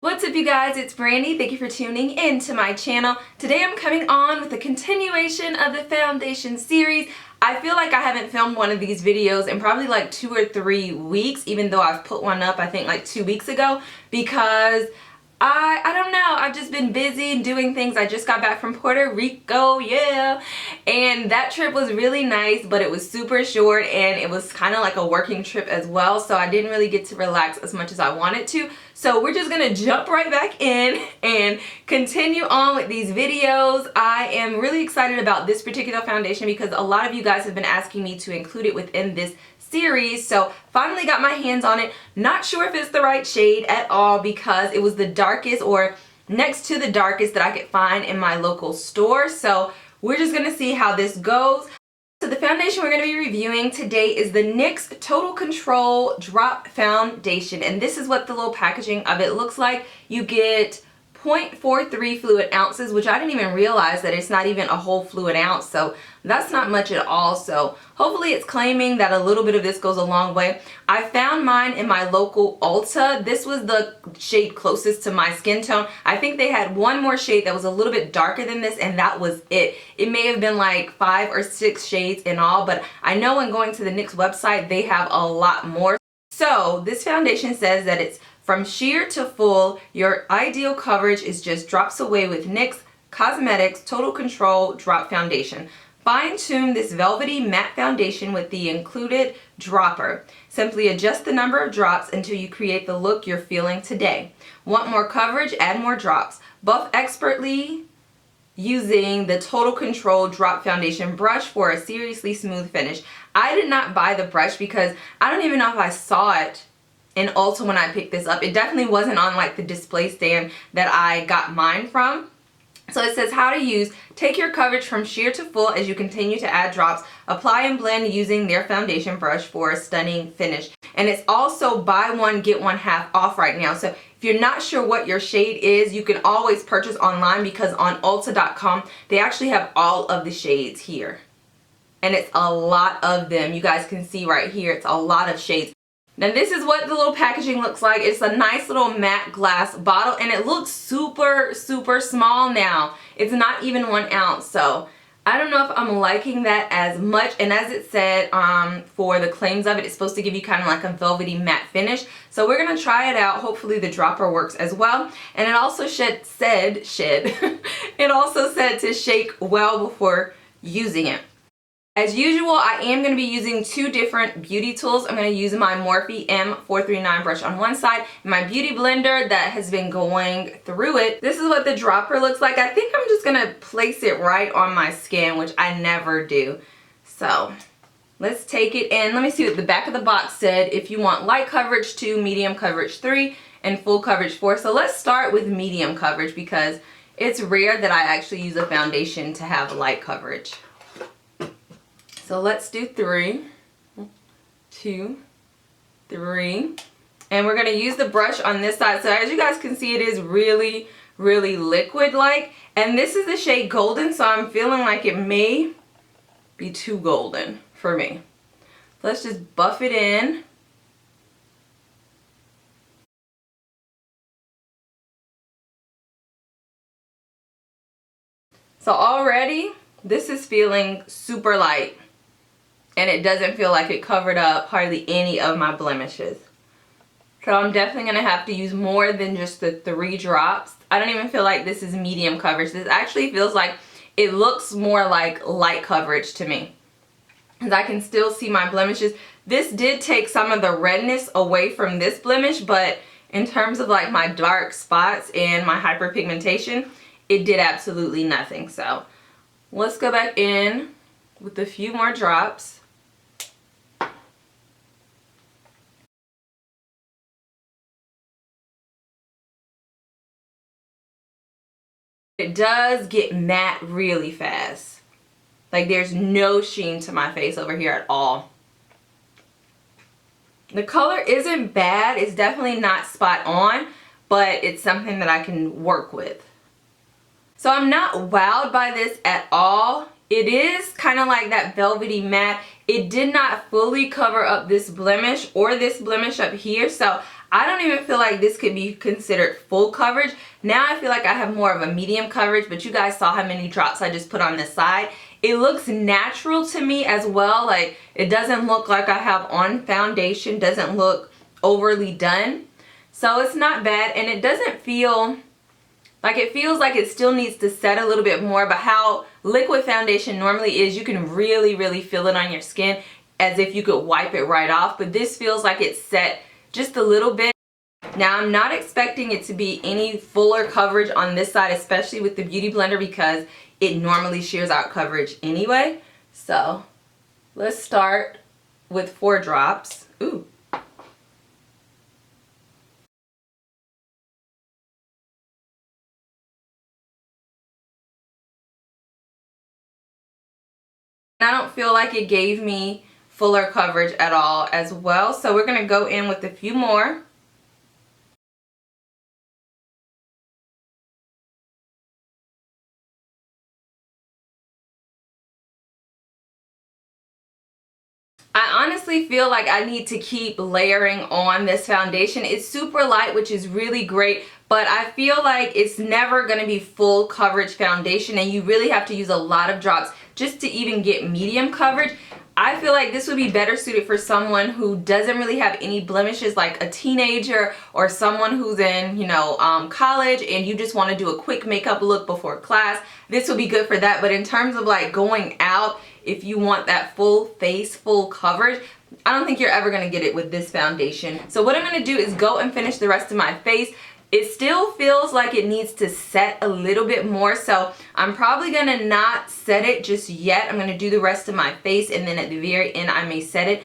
What's up you guys, it's Brandi. Thank you for tuning in to my channel. Today I'm coming on with a continuation of the foundation series. I feel like I haven't filmed one of these videos in probably like 2 or 3 weeks, even though I've put one up I think like 2 weeks ago, because I don't know, I've just been busy and doing things. I just got back from Puerto Rico, yeah, and that trip was really nice, but it was super short and it was kind of like a working trip as well, so I didn't really get to relax as much as I wanted to. So we're just gonna jump right back in and continue on with these videos. I am really excited about this particular foundation because a lot of you guys have been asking me to include it within this series, so finally got my hands on it. Not sure if it's the right shade at all because it was the darkest or next to the darkest that I could find in my local store, so we're just gonna see how this goes. So the foundation we're going to be reviewing today is the NYX Total Control Drop Foundation, and this is what the little packaging of it looks like. You get 0.43 fluid ounces, which I didn't even realize that it's not even a whole fluid ounce, so that's not much at all. So hopefully it's claiming that a little bit of this goes a long way. I found mine in my local Ulta. This was the shade closest to my skin tone. I think they had one more shade that was a little bit darker than this, and that was it. It may have been like 5 or 6 shades in all, but I know when going to the NYX website they have a lot more. So this foundation says that it's from sheer to full, your ideal coverage is just drops away with NYX Cosmetics Total Control Drop Foundation. Fine-tune this velvety matte foundation with the included dropper. Simply adjust the number of drops until you create the look you're feeling today. Want more coverage? Add more drops. Buff expertly using the Total Control Drop Foundation brush for a seriously smooth finish. I did not buy the brush because I don't even know if I saw it in Ulta when I picked this up. It definitely wasn't on like the display stand that I got mine from. So it says how to use. Take your coverage from sheer to full as you continue to add drops. Apply and blend using their foundation brush for a stunning finish. And it's also buy one get one half off right now. So if you're not sure what your shade is, you can always purchase online because on Ulta.com they actually have all of the shades here. And it's a lot of them. You guys can see right here, it's a lot of shades. Now this is what the little packaging looks like. It's a nice little matte glass bottle and it looks super small now. It's not even 1 ounce, so I don't know if I'm liking that as much. And as it said for the claims of it, it's supposed to give you kind of like a velvety matte finish. So we're going to try it out. Hopefully the dropper works as well. And it also said it also said to shake well before using it. As usual, I am going to be using 2 different beauty tools. I'm going to use my Morphe M439 brush on one side and my beauty blender that has been going through it. This is what the dropper looks like. I think I'm just going to place it right on my skin, which I never do. So let's take it in. Let me see what the back of the box said. If you want light coverage 2, medium coverage 3, and full coverage 4. So let's start with medium coverage because it's rare that I actually use a foundation to have light coverage. So let's do 3, 2, 3, and we're going to use the brush on this side. So as you guys can see, it is really liquid like, and this is the shade Golden, so I'm feeling like it may be too golden for me. Let's just buff it in. So already this is feeling super light. And it doesn't feel like it covered up hardly any of my blemishes. So I'm definitely going to have to use more than just the 3 drops. I don't even feel like this is medium coverage. This actually feels like it looks more like light coverage to me. Because I can still see my blemishes. This did take some of the redness away from this blemish, but in terms of like my dark spots and my hyperpigmentation, it did absolutely nothing. So let's go back in with a few more drops. It does get matte really fast. Like there's no sheen to my face over here at all. The color isn't bad. It's definitely not spot on, but it's something that I can work with. So I'm not wowed by this at all. It is kind of like that velvety matte. It did not fully cover up this blemish or this blemish up here, so I don't even feel like this could be considered full coverage. Now I feel like I have more of a medium coverage, but you guys saw how many drops I just put on this side. It looks natural to me as well. Like, it doesn't look like I have on foundation, doesn't look overly done. So it's not bad, and it doesn't feel like, it feels like it still needs to set a little bit more, but how liquid foundation normally is, you can really feel it on your skin as if you could wipe it right off, but this feels like it's set just a little bit. Now I'm not expecting it to be any fuller coverage on this side, especially with the Beauty Blender, because it normally shears out coverage anyway. So let's start with 4 drops. Ooh. I don't feel like it gave me fuller coverage at all as well. So we're going to go in with a few more. I honestly feel like I need to keep layering on this foundation. It's super light, which is really great, but I feel like it's never going to be full coverage foundation, and you really have to use a lot of drops just to even get medium coverage. I feel like this would be better suited for someone who doesn't really have any blemishes, like a teenager or someone who's in, you know, college, and you just want to do a quick makeup look before class. This would be good for that. But in terms of like going out, if you want that full face, full coverage, I don't think you're ever going to get it with this foundation. So what I'm going to do is go and finish the rest of my face. It still feels like it needs to set a little bit more, so I'm probably going to not set it just yet. I'm going to do the rest of my face, and then at the very end I may set it.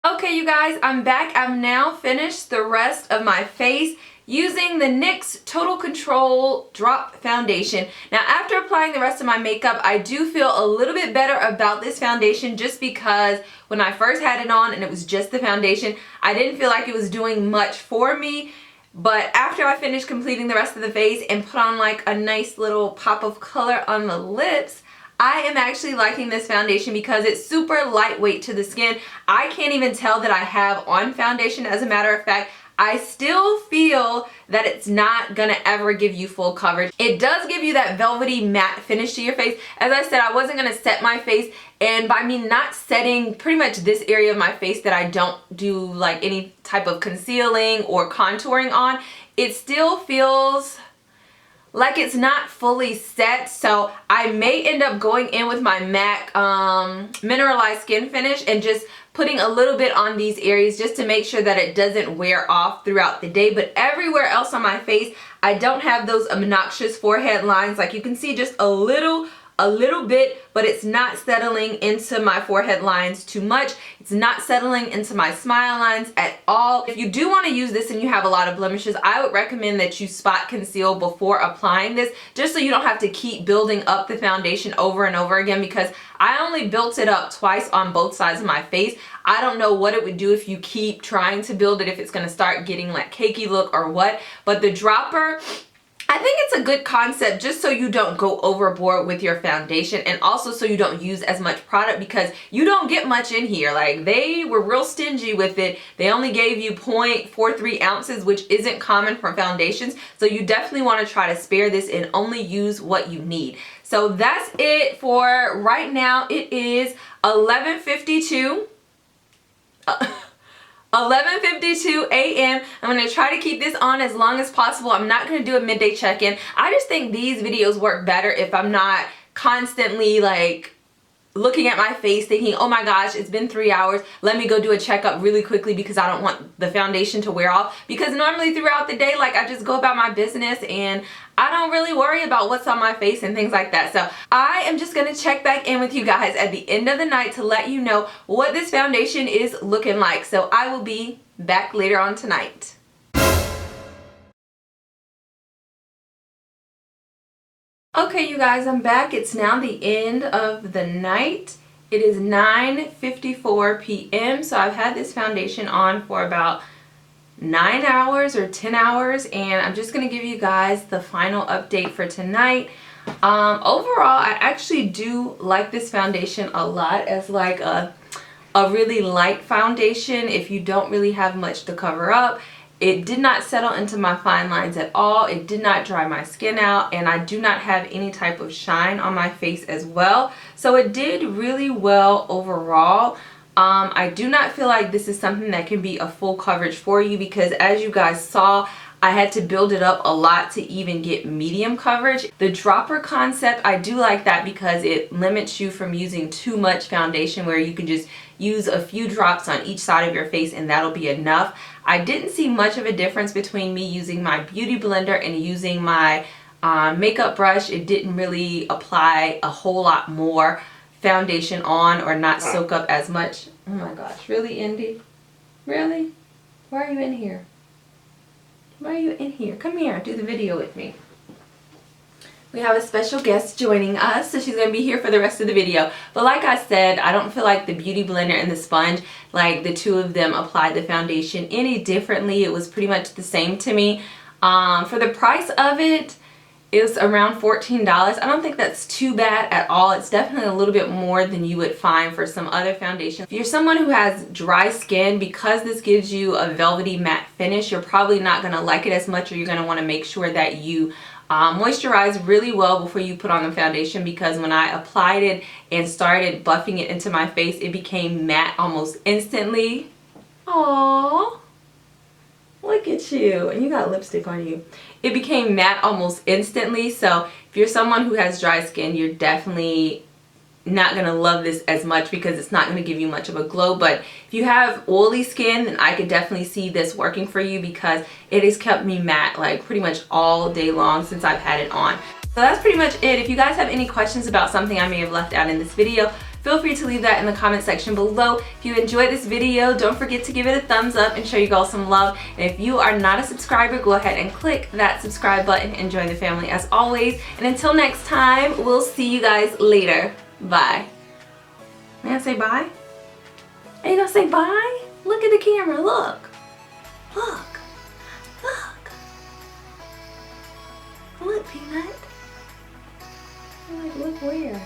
Okay, you guys, I'm back. I've now finished the rest of my face using the NYX Total Control Drop Foundation. Now, after applying the rest of my makeup, I do feel a little bit better about this foundation, just because when I first had it on and it was just the foundation, I didn't feel like it was doing much for me. But after I finished completing the rest of the face and put on like a nice little pop of color on the lips, I am actually liking this foundation because it's super lightweight to the skin. I can't even tell that I have on foundation. As a matter of fact, I still feel that it's not gonna ever give you full coverage. It does give you that velvety matte finish to your face. As I said, I wasn't gonna set my face, and by me not setting pretty much this area of my face that I don't do like any type of concealing or contouring on, it still feels like it's not fully set. So I may end up going in with my MAC mineralized skin finish and just putting a little bit on these areas just to make sure that it doesn't wear off throughout the day. But everywhere else on my face, I don't have those obnoxious forehead lines. Like you can see, just a little bit, but it's not settling into my forehead lines too much. It's not settling into my smile lines at all. If you do want to use this and you have a lot of blemishes, I would recommend that you spot conceal before applying this, just so you don't have to keep building up the foundation over and over again, because I only built it up twice on both sides of my face. I don't know what it would do if you keep trying to build it, if it's going to start getting like cakey look or what, but the dropper, I think it's a good concept just so you don't go overboard with your foundation, and also so you don't use as much product, because you don't get much in here. Like, they were real stingy with it. They only gave you 0.43 ounces, which isn't common for foundations. So you definitely want to try to spare this and only use what you need. So that's it for right now. It is 11:52. 11:52 a.m. I'm going to try to keep this on as long as possible. I'm not going to do a midday check-in. I just think these videos work better if I'm not constantly like looking at my face thinking, oh my gosh, it's been 3 hours, let me go do a checkup really quickly because I don't want the foundation to wear off. Because normally throughout the day, like, I just go about my business and I don't really worry about what's on my face and things like that. So I am just gonna check back in with you guys at the end of the night to let you know what this foundation is looking like. So I will be back later on tonight. Okay, you guys, I'm back. It's now the end of the night. It is 9:54 p.m. So I've had this foundation on for about 9 hours or 10 hours, and I'm just going to give you guys the final update for tonight. Overall, I actually do like this foundation a lot as like a really light foundation if you don't really have much to cover up. It did not settle into my fine lines at all. It did not dry my skin out, and I do not have any type of shine on my face as well. So it did really well overall. I do not feel like this is something that can be a full coverage for you, because as you guys saw, I had to build it up a lot to even get medium coverage. The dropper concept, I do like that because it limits you from using too much foundation, where you can just use a few drops on each side of your face and that'll be enough. I didn't see much of a difference between me using my beauty blender and using my makeup brush. It didn't really apply a whole lot more foundation on or not soak up as much. Oh my gosh, really, Indy? Really? Why are you in here? Why are you in here? Come here, do the video with me. We have a special guest joining us, so she's going to be here for the rest of the video. But like I said, I don't feel like the beauty blender and the sponge, like the two of them applied the foundation any differently. It was pretty much the same to me. For the price of it, it was around $14. I don't think that's too bad at all. It's definitely a little bit more than you would find for some other foundation. If you're someone who has dry skin, because this gives you a velvety matte finish, you're probably not going to like it as much, or you're going to want to make sure that you moisturize really well before you put on the foundation, because when I applied it and started buffing it into my face, it became matte almost instantly. Aww. Look at you. And you got lipstick on you. It became matte almost instantly. So if you're someone who has dry skin, you're definitely not going to love this as much, because it's not going to give you much of a glow. But if you have oily skin, then I could definitely see this working for you, because it has kept me matte like pretty much all day long since I've had it on. So that's pretty much it. If you guys have any questions about something I may have left out in this video, feel free to leave that in the comment section below. If you enjoyed this video, don't forget to give it a thumbs up and show you guys some love. And if you are not a subscriber, go ahead and click that subscribe button and join the family as always. And until next time, we'll see you guys later. Bye. May I say bye? Are you gonna say bye? Look at the camera, look. Look. Look. Look, Peanut. I'm like, look where?